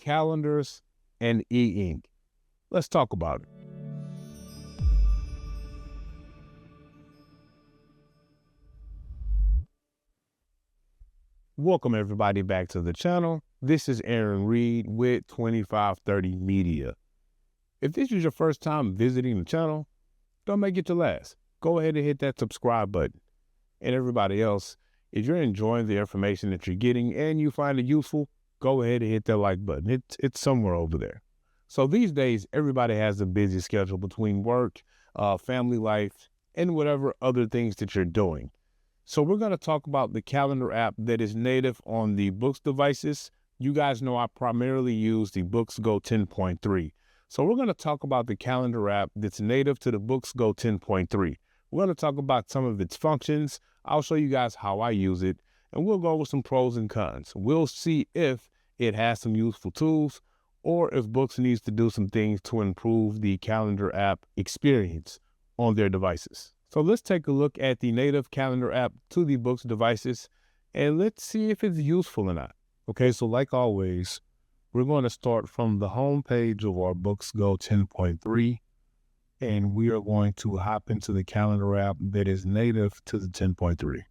calendars, and e-ink. Let's talk about it. Welcome everybody back to the channel. This is Aaron Reed with 2530 Media. If this is your first time visiting the channel, don't make it your last. Go ahead and hit that subscribe button. And everybody else, if you're enjoying the information that you're getting and you find it useful, go ahead and hit that like button. It's somewhere over there. So these days, everybody has a busy schedule between work, family life, and whatever other things that you're doing. So we're going to talk about the calendar app that is native on the Boox devices. You guys know I primarily use the Boox Go 10.3. So we're going to talk about the calendar app that's native to the Boox Go 10.3. We're going to talk about some of its functions. I'll show you guys how I use it, and we'll go over some pros and cons. We'll see if it has some useful tools or if Boox needs to do some things to improve the calendar app experience on their devices. So let's take a look at the native calendar app to the Boox devices, and let's see if it's useful or not. Okay, so like always, we're going to start from the home page of our Boox Go 10.3, and we are going to hop into the calendar app that is native to the 10.3.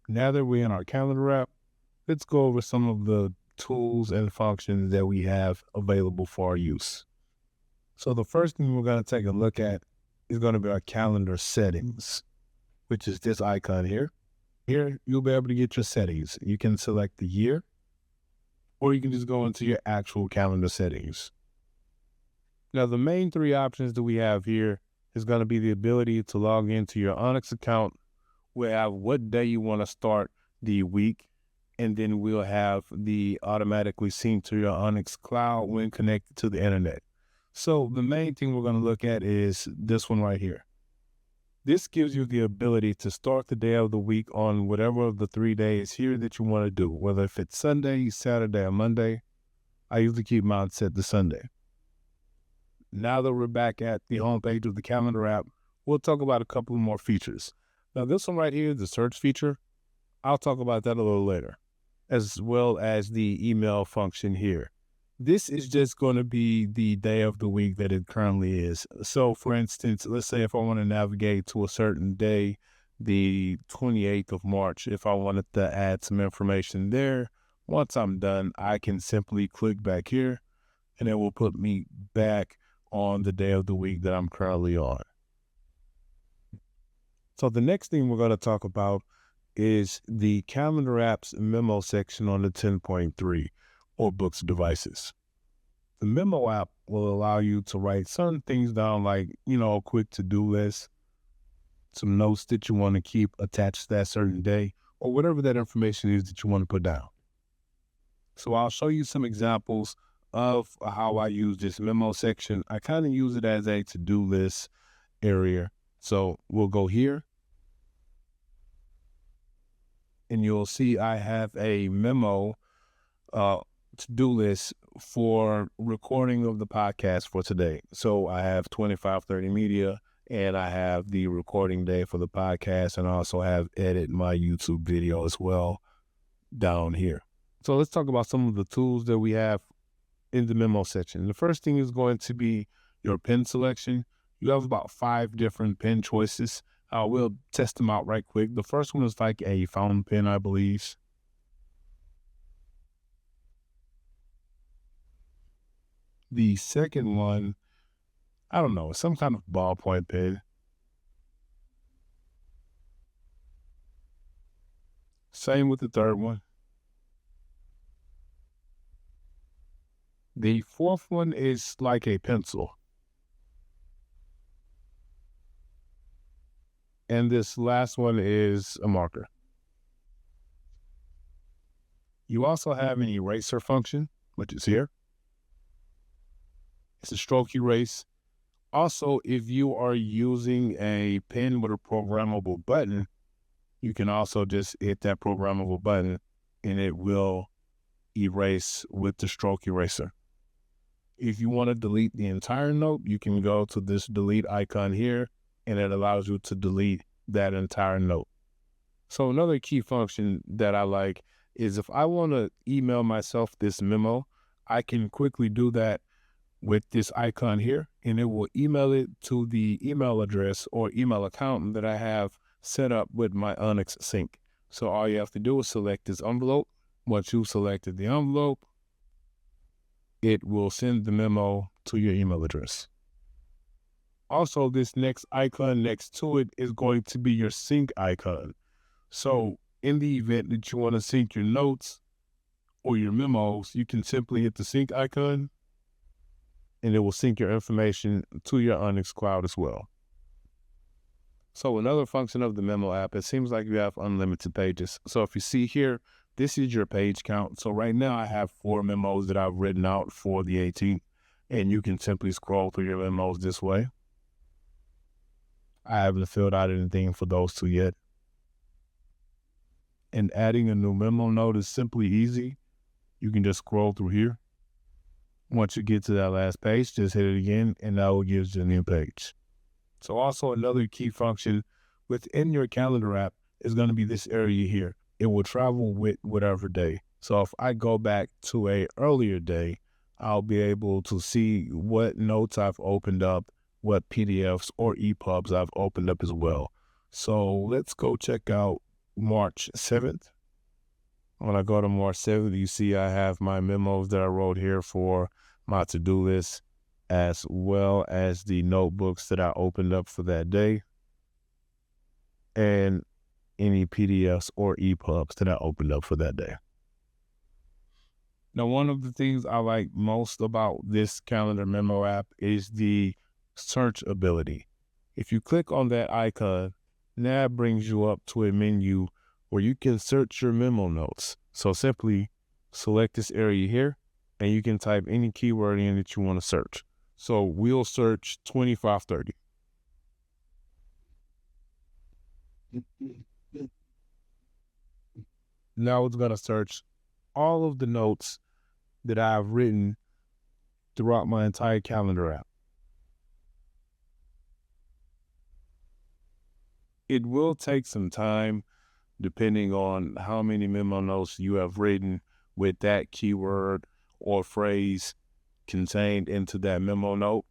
Now that we're in our calendar app, let's go over some of the tools and functions that we have available for our use. So the first thing we're going to take a look at is going to be our calendar settings, which is this icon here. Here, you'll be able to get your settings. You can select the year, or you can just go into your actual calendar settings. Now, the main three options that we have here is going to be the ability to log into your Onyx account. We'll have what day you want to start the week, and then we'll have the automatically sync to your Onyx cloud when connected to the internet. So the main thing we're going to look at is this one right here. This gives you the ability to start the day of the week on whatever of the 3 days here that you want to do, whether if it's Sunday, Saturday, or Monday. I usually keep mine set to Sunday. Now that we're back at the homepage of the calendar app, we'll talk about a couple more features. Now this one right here is the search feature. I'll talk about that a little later, as well as the email function here. This is just going to be the day of the week that it currently is. So for instance, let's say if I want to navigate to a certain day, the 28th of March, if I wanted to add some information there, once I'm done, I can simply click back here and it will put me back on the day of the week that I'm currently on. So the next thing we're going to talk about is the calendar app's memo section on the 10.3 or Boox devices. The memo app will allow you to write certain things down, like, a quick to-do list, some notes that you want to keep attached to that certain day, or whatever that information is that you want to put down. So I'll show you some examples of how I use this memo section. I kind of use it as a to-do list area. So we'll go here, and you'll see I have a memo to-do list for recording of the podcast for today. So I have 2530 Media, and I have the recording day for the podcast, and I also have edit my YouTube video as well down here. So let's talk about some of the tools that we have in the memo section. The first thing is going to be your pen selection. You have about 5 different pen choices. We'll test them out right quick. The first one is like a fountain pen, I believe. The second one, I don't know, some kind of ballpoint pen. Same with the third one. The fourth one is like a pencil. And this last one is a marker. You also have an eraser function, which is here. It's a stroke erase. Also, if you are using a pen with a programmable button, you can also just hit that programmable button and it will erase with the stroke eraser. If you want to delete the entire note, you can go to this delete icon here, and it allows you to delete that entire note. So another key function that I like is if I want to email myself this memo, I can quickly do that with this icon here, and it will email it to the email address or email account that I have set up with my Onyx Sync. So all you have to do is select this envelope. Once you've selected the envelope, it will send the memo to your email address. Also, this next icon next to it is going to be your sync icon. So in the event that you want to sync your notes or your memos, you can simply hit the sync icon and it will sync your information to your Onyx Cloud as well. So another function of the memo app, it seems like you have unlimited pages. So if you see here, this is your page count. So right now I have 4 memos that I've written out for the 18th, and you can simply scroll through your memos this way. I haven't filled out anything for those 2 yet. And adding a new memo note is simply easy. You can just scroll through here. Once you get to that last page, just hit it again, and that will give you a new page. So also another key function within your calendar app is going to be this area here. It will travel with whatever day. So if I go back to an earlier day, I'll be able to see what notes I've opened up, what PDFs or EPUBs I've opened up as well. So let's go check out March 7th. When I go to March 7th, you see I have my memos that I wrote here for my to-do list, as well as the notebooks that I opened up for that day, and any PDFs or EPUBs that I opened up for that day. Now, one of the things I like most about this calendar memo app is the search ability. If you click on that icon, now it brings you up to a menu where you can search your memo notes. So simply select this area here, and you can type any keyword in that you want to search. So we'll search 2530. Now it's going to search all of the notes that I've written throughout my entire calendar app. It will take some time depending on how many memo notes you have written with that keyword or phrase contained into that memo note.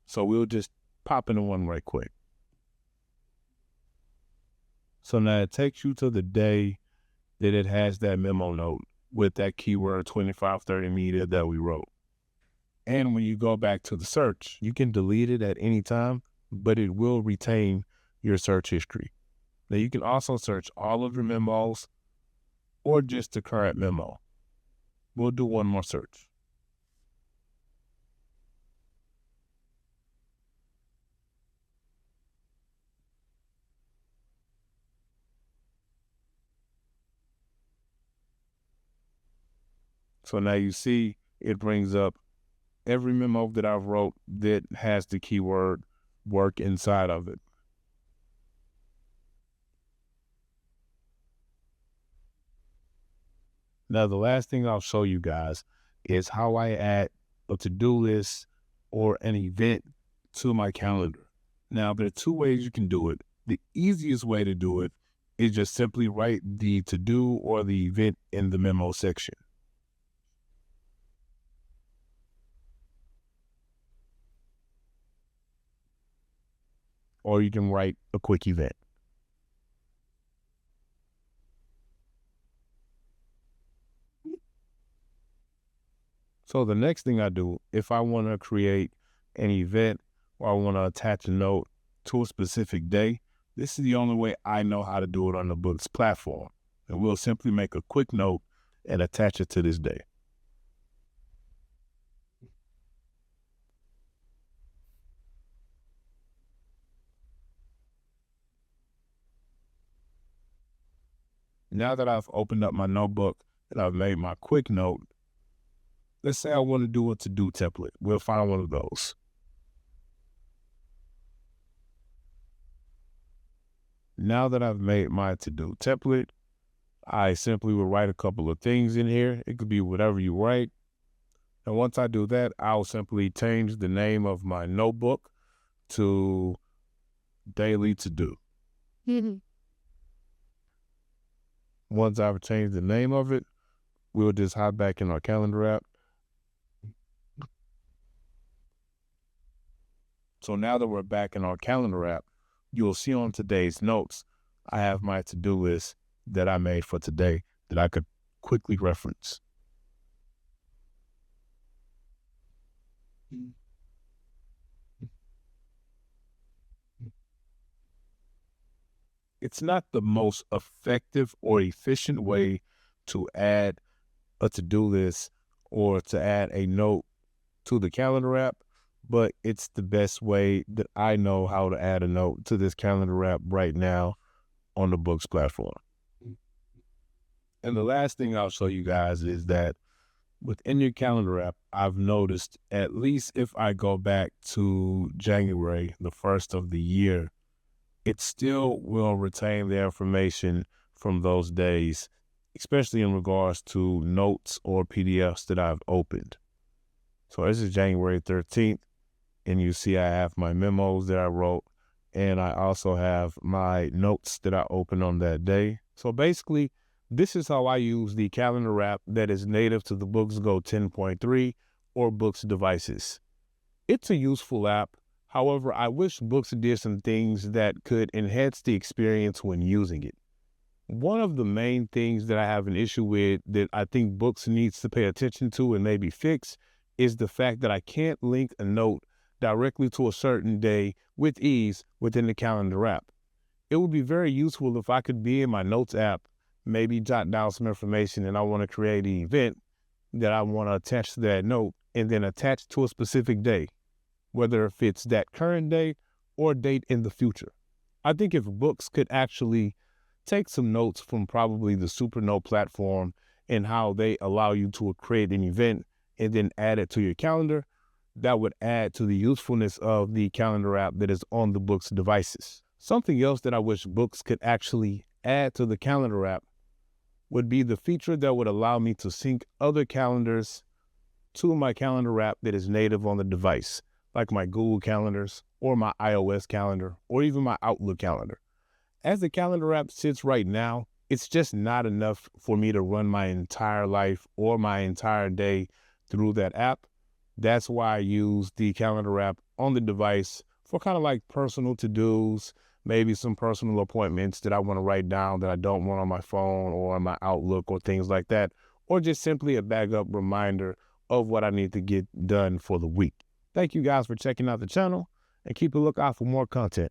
So we'll just pop into one right quick. So now it takes you to the day that it has that memo note with that keyword 2530 media that we wrote. And when you go back to the search, you can delete it at any time, but it will retain your search history. Now you can also search all of your memos or just the current memo. We'll do one more search. So now you see it brings up every memo that I've wrote that has the keyword work inside of it. Now, the last thing I'll show you guys is how I add a to-do list or an event to my calendar. Now, there are 2 ways you can do it. The easiest way to do it is just simply write the to-do or the event in the memo section. Or you can write a quick event. So the next thing I do, if I want to create an event or I want to attach a note to a specific day, this is the only way I know how to do it on the Boox platform. And we'll simply make a quick note and attach it to this day. Now that I've opened up my notebook and I've made my quick note, let's say I want to do a to-do template. We'll find one of those. Now that I've made my to-do template, I simply will write a couple of things in here. It could be whatever you write. And once I do that, I'll simply change the name of my notebook to daily to-do. Once I've changed the name of it, we'll just hop back in our calendar app So now that we're back in our calendar app, you'll see on today's notes, I have my to-do list that I made for today that I could quickly reference. It's not the most effective or efficient way to add a to-do list or to add a note to the calendar app, but it's the best way that I know how to add a note to this calendar app right now on the Boox platform. And the last thing I'll show you guys is that within your calendar app, I've noticed, at least if I go back to January, the first of the year, it still will retain the information from those days, especially in regards to notes or PDFs that I've opened. So this is January 13th, and you see I have my memos that I wrote, and I also have my notes that I opened on that day. So basically, this is how I use the calendar app that is native to the Boox Go 10.3 or Boox devices. It's a useful app. However, I wish Boox did some things that could enhance the experience when using it. One of the main things that I have an issue with that I think Boox needs to pay attention to and maybe fix is the fact that I can't link a note directly to a certain day with ease within the calendar app. It would be very useful if I could be in my notes app, maybe jot down some information, and I want to create an event that I want to attach to that note and then attach to a specific day, whether if it's that current day or date in the future. I think if Boox could actually take some notes from probably the Supernote platform and how they allow you to create an event and then add it to your calendar, that would add to the usefulness of the calendar app that is on the Boox devices. Something else that I wish Boox could actually add to the calendar app would be the feature that would allow me to sync other calendars to my calendar app that is native on the device, like my Google calendars or my iOS calendar or even my Outlook calendar. As the calendar app sits right now, it's just not enough for me to run my entire life or my entire day through that app. That's why I use the calendar app on the device for kind of like personal to-dos, maybe some personal appointments that I want to write down that I don't want on my phone or on my Outlook or things like that, or just simply a backup reminder of what I need to get done for the week. Thank you guys for checking out the channel, and keep a lookout for more content.